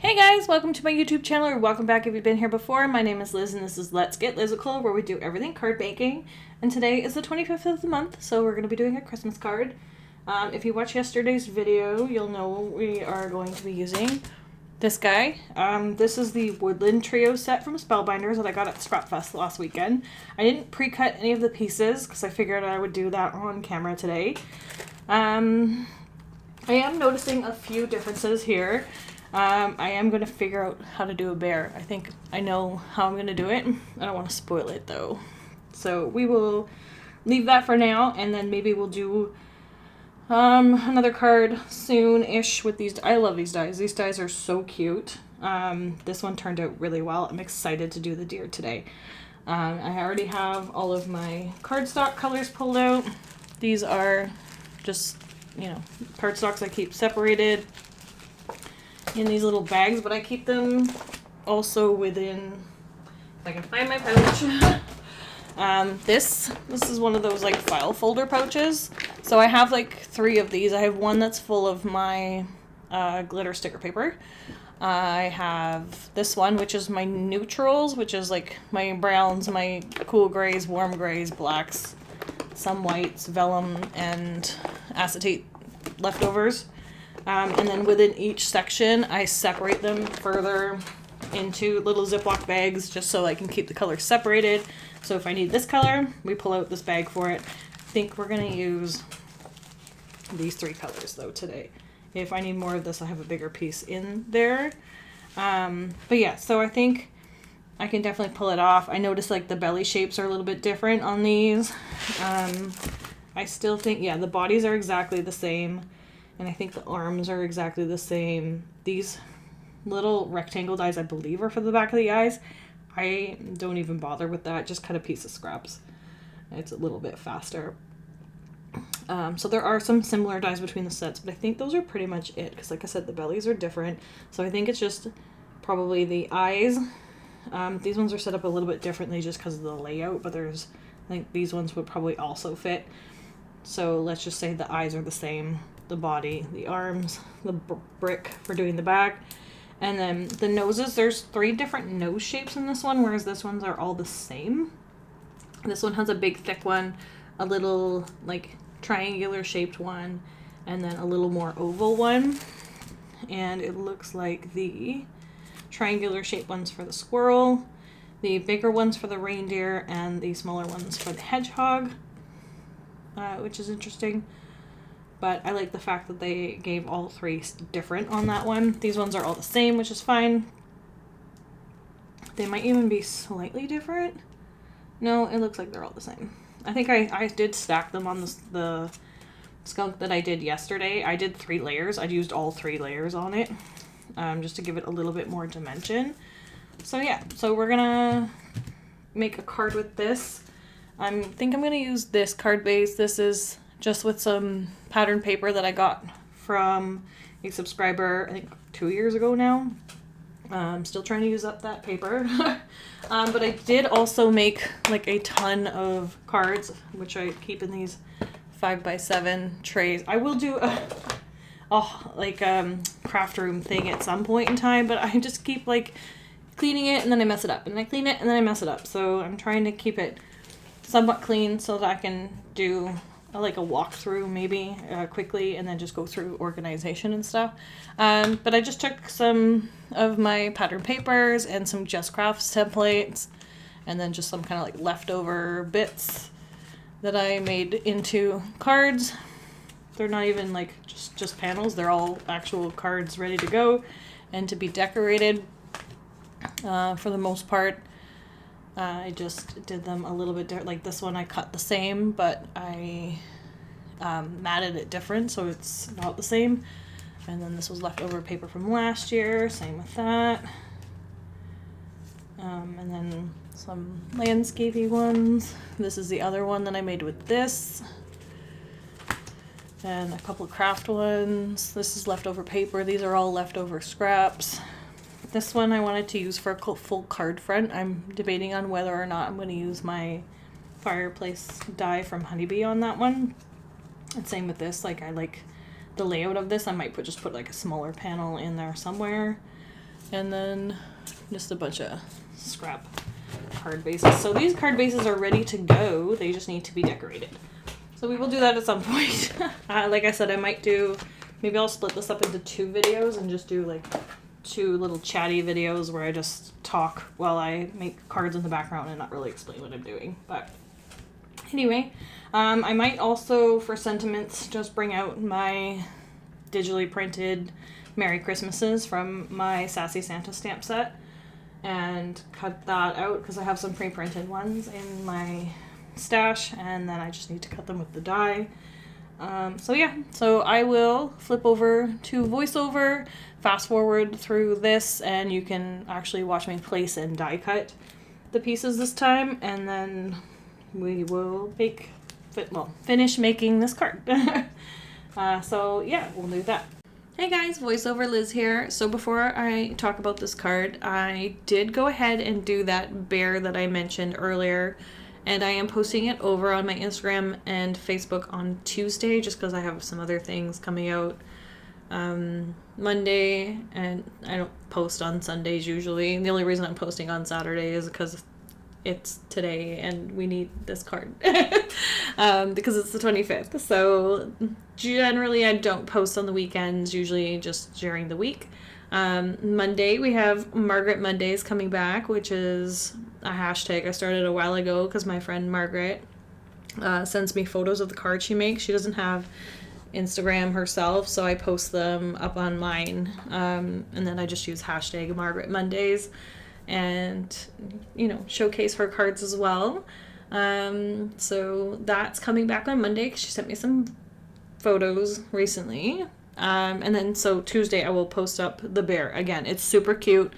Hey guys, welcome to my YouTube channel, or welcome back if you've been here before. My name is Liz and this is Let's Get Lizical, where we do everything card making. And today is the 25th of the month, so we're going to be doing a Christmas card. If you watched yesterday's video, you'll know we are going to be using this guy. This is the Woodland Trio set from Spellbinders that I got at Scrapfest last weekend. I didn't pre-cut any of the pieces because I figured I would do that on camera today. I am noticing a few differences here. I am going to figure out how to do a bear. I think I know how I'm going to do it. I don't want to spoil it though. So we will leave that for now, and then maybe we'll do another card soon-ish with these. I love these dies. These dies are so cute. This one turned out really well. I'm excited to do the deer today. I already have all of my cardstock colors pulled out. These are just, cardstocks I keep separated in these little bags, but I keep them also within, if I can find my pouch. This is one of those like file folder pouches. So I have like 3 of these. I have one that's full of my glitter sticker paper. I have this one, which is my neutrals, which is like my browns, my cool grays, warm grays, blacks, some whites, vellum, and acetate leftovers. And then within each section, I separate them further into little Ziploc bags just so I can keep the colors separated. So if I need this color, we pull out this bag for it. I think we're going to use these 3 colors though today. If I need more of this, I have a bigger piece in there. But yeah, so I think I can definitely pull it off. I noticed like the belly shapes are a little bit different on these. I still think, yeah, the bodies are exactly the same. And I think the arms are exactly the same. These little rectangle dies, I believe, are for the back of the eyes. I don't even bother with that. Just cut a piece of scraps. It's a little bit faster. So there are some similar dies between the sets, but I think those are pretty much it. Because like I said, the bellies are different. So I think it's just probably the eyes. These ones are set up a little bit differently just because of the layout. But I think these ones would probably also fit. So let's just say the eyes are the same. The body, the arms, the brick for doing the back, and then the noses. There's 3 different nose shapes in this one, whereas this ones are all the same. This one has a big thick one, a little like triangular shaped one, and then a little more oval one. And it looks like the triangular shaped ones for the squirrel, the bigger ones for the reindeer, and the smaller ones for the hedgehog, which is interesting. But I like the fact that they gave all 3 different on that one. These ones are all the same, which is fine. They might even be slightly different. No, it looks like they're all the same. I think I did stack them on the skunk that I did yesterday. I did 3 layers. I used all 3 layers on it, just to give it a little bit more dimension. So yeah, so we're gonna make a card with this. I think I'm gonna use this card base. This is just with some pattern paper that I got from a subscriber, I think 2 years ago now. I'm still trying to use up that paper. But I did also make like a ton of cards, which I keep in these 5x7 trays. I will do a craft room thing at some point in time, but I just keep like cleaning it and then I mess it up. And I clean it and then I mess it up. So I'm trying to keep it somewhat clean so that I can do like a walkthrough maybe quickly and then just go through organization and stuff. But I just took some of my pattern papers and some Just Crafts templates and then just some kind of like leftover bits that I made into cards. They're not even like just panels. They're all actual cards ready to go and to be decorated for the most part. I just did them a little bit different. Like this one I cut the same, but I matted it different, so it's not the same. And then this was leftover paper from last year, same with that. And then some landscapey ones. This is the other one that I made with this. And a couple craft ones. This is leftover paper. These are all leftover scraps. This one I wanted to use for a full card front. I'm debating on whether or not I'm going to use my fireplace die from Honeybee on that one. And same with this. Like I like the layout of this. I might just put like a smaller panel in there somewhere. and then just a bunch of scrap card bases. So these card bases are ready to go. They just need to be decorated. So we will do that at some point. Like I said, I might do, maybe I'll split this up into 2 videos and just do like 2 little chatty videos where I just talk while I make cards in the background and not really explain what I'm doing. But anyway, I might also, for sentiments, just bring out my digitally printed Merry Christmases from my Sassy Santa stamp set and cut that out because I have some pre-printed ones in my stash, and then I just need to cut them with the die. So yeah, so I will flip over to voiceover, fast forward through this, and you can actually watch me place and die cut the pieces this time, and then we will finish making this card. So yeah, we'll do that. Hey guys, voiceover Liz here. So before I talk about this card, I did go ahead and do that bear that I mentioned earlier, and I am posting it over on my Instagram and Facebook on Tuesday just because I have some other things coming out Monday, and I don't post on Sundays usually. The only reason I'm posting on Saturday is because it's today and we need this card because it's the 25th. So generally I don't post on the weekends, usually just during the week. Monday we have Margaret Mondays coming back, which is a hashtag I started a while ago because my friend Margaret sends me photos of the cards she makes. She doesn't have Instagram herself, so I post them up on mine, and then I just use hashtag Margaret Mondays and, you know, showcase her cards as well. So that's coming back on Monday because she sent me some photos recently. And then so Tuesday I will post up the bear again. It's super cute.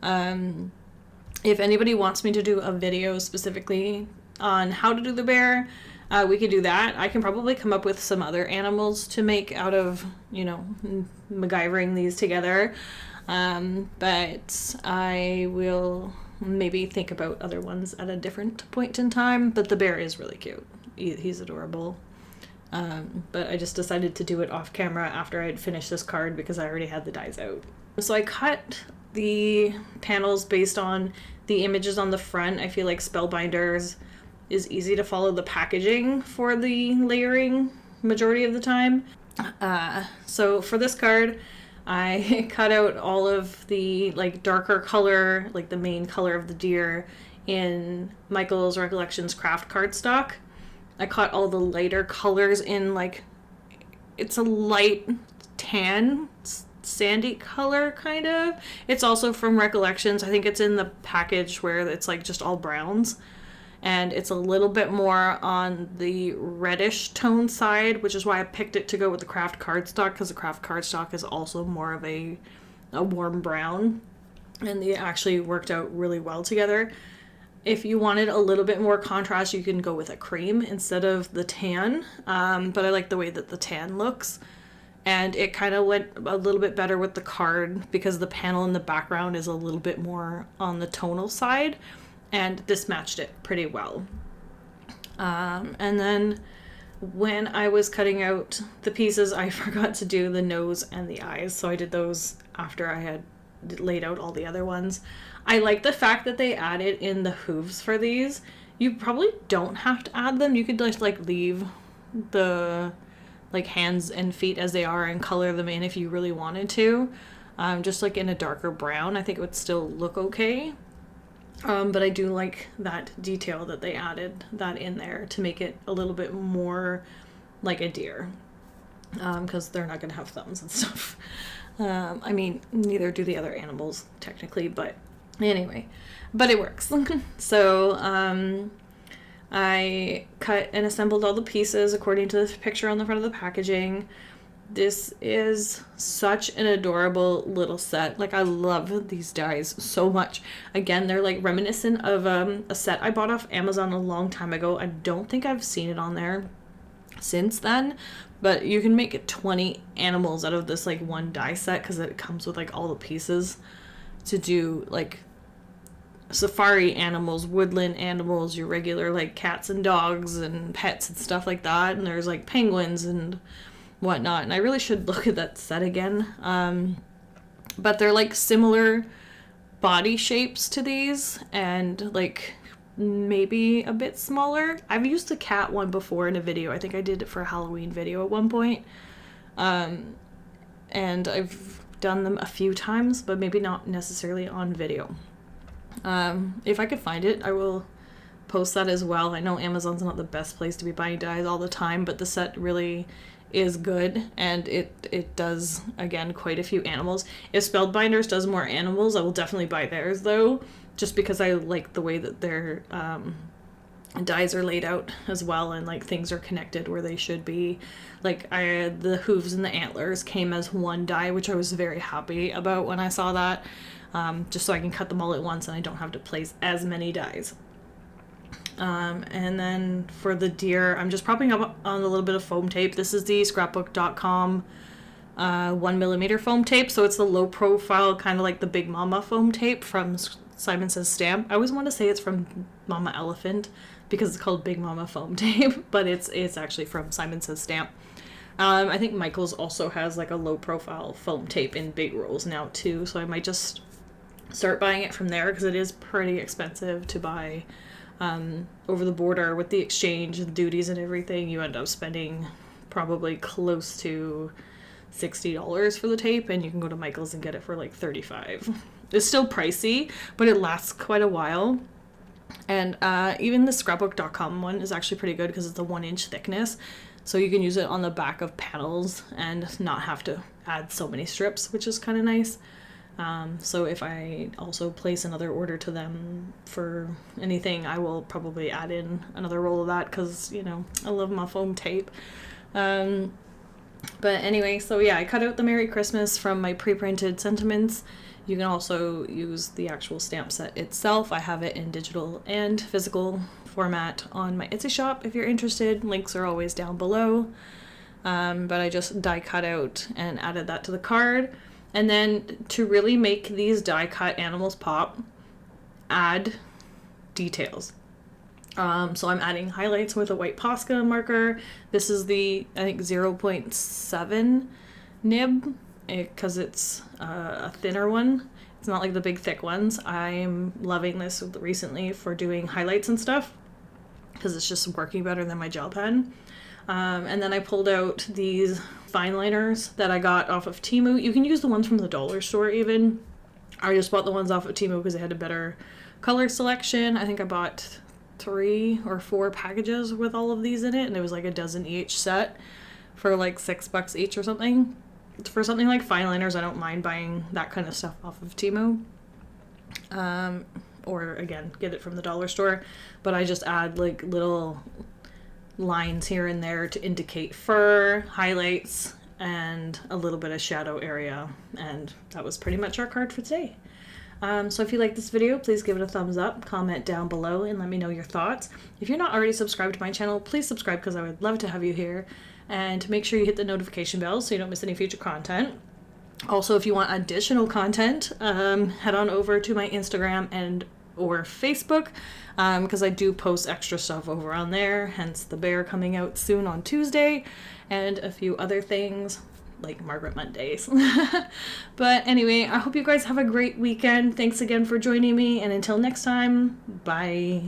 If anybody wants me to do a video specifically on how to do the bear, we could do that. I can probably come up with some other animals to make out of, you know, MacGyvering these together. But I will maybe think about other ones at a different point in time. But the bear is really cute. He's adorable. But I just decided to do it off camera after I had finished this card because I already had the dies out. So I cut the panels based on the images on the front. I feel like Spellbinders is easy to follow the packaging for the layering majority of the time. So for this card, I cut out all of the like darker color, like the main color of the deer in Michael's Recollections craft cardstock. I cut all the lighter colors in like, it's a light tan, sandy color kind of. It's also from Recollections. I think it's in the package where it's like just all browns. And it's a little bit more on the reddish tone side, which is why I picked it to go with the craft cardstock, because the craft cardstock is also more of a warm brown, and they actually worked out really well together. If you wanted a little bit more contrast, you can go with a cream instead of the tan, but I like the way that the tan looks, and it kind of went a little bit better with the card because the panel in the background is a little bit more on the tonal side. And this matched it pretty well. And then when I was cutting out the pieces, I forgot to do the nose and the eyes. So I did those after I had laid out all the other ones. I like the fact that they added in the hooves for these. You probably don't have to add them. You could just like leave the like hands and feet as they are and color them in if you really wanted to. Just like in a darker brown, I think it would still look okay. But I do like that detail that they added that in there to make it a little bit more like a deer, because they're not going to have thumbs and stuff. I mean, neither do the other animals technically, but anyway, but it works. So I cut and assembled all the pieces according to the picture on the front of the packaging. This is such an adorable little set. Like, I love these dies so much. Again, they're like reminiscent of a set I bought off Amazon a long time ago. I don't think I've seen it on there since then, but you can make 20 animals out of this like one die set because it comes with like all the pieces to do like safari animals, woodland animals, your regular like cats and dogs and pets and stuff like that. And there's like penguins and whatnot, and I really should look at that set again, but they're like similar body shapes to these and like maybe a bit smaller. I've used the cat one before in a video. I think I did it for a Halloween video at one point. And I've done them a few times, but maybe not necessarily on video. If I could find it, I will post that as well. I know Amazon's not the best place to be buying dies all the time, but the set really is good, and it does, again, quite a few animals. If Spellbinders does more animals, I will definitely buy theirs though, just because I like the way that their dies are laid out as well, and like things are connected where they should be. Like the hooves and the antlers came as one die, which I was very happy about when I saw that, just so I can cut them all at once and I don't have to place as many dies. And then for the deer, I'm just propping up on a little bit of foam tape. This is the scrapbook.com 1mm foam tape. So it's the low profile, kind of like the Big Mama foam tape from Simon Says Stamp. I always want to say it's from Mama Elephant because it's called Big Mama foam tape, but it's actually from Simon Says Stamp. I think Michael's also has like a low profile foam tape in big rolls now too. So I might just start buying it from there because it is pretty expensive to buy. Over the border with the exchange and duties and everything, you end up spending probably close to $60 for the tape, and you can go to Michael's and get it for like $35. It's still pricey, but it lasts quite a while. And even the scrapbook.com one is actually pretty good because it's a 1-inch thickness, so you can use it on the back of panels and not have to add so many strips, which is kind of nice. So if I also place another order to them for anything, I will probably add in another roll of that because, you know, I love my foam tape. But anyway, so yeah, I cut out the Merry Christmas from my pre-printed sentiments. You can also use the actual stamp set itself. I have it in digital and physical format on my Etsy shop if you're interested. Links are always down below. But I just die cut out and added that to the card. And then to really make these die cut animals pop, add details. So I'm adding highlights with a white Posca marker. This is the, I think, 0.7 nib because it's a thinner one. It's not like the big thick ones. I'm loving this recently for doing highlights and stuff because it's just working better than my gel pen. And then I pulled out these fine liners that I got off of Temu. You can use the ones from the dollar store even. I just bought the ones off of Temu because they had a better color selection. I think I bought 3 or 4 packages with all of these in it, and it was like a dozen each set for like $6 each or something. For something like fine liners, I don't mind buying that kind of stuff off of Temu. Or again, get it from the dollar store. But I just add like little lines here and there to indicate fur, highlights, and a little bit of shadow area. And that was pretty much our card for today. So if you like this video, please give it a thumbs up, comment down below, and let me know your thoughts. If you're not already subscribed to my channel, please subscribe because I would love to have you here. And make sure you hit the notification bell so you don't miss any future content. Also, if you want additional content, head on over to my Instagram and or Facebook, because I do post extra stuff over on there, hence the bear coming out soon on Tuesday, and a few other things like Margaret Mondays. But anyway, I hope you guys have a great weekend. Thanks again for joining me, and until next time, bye.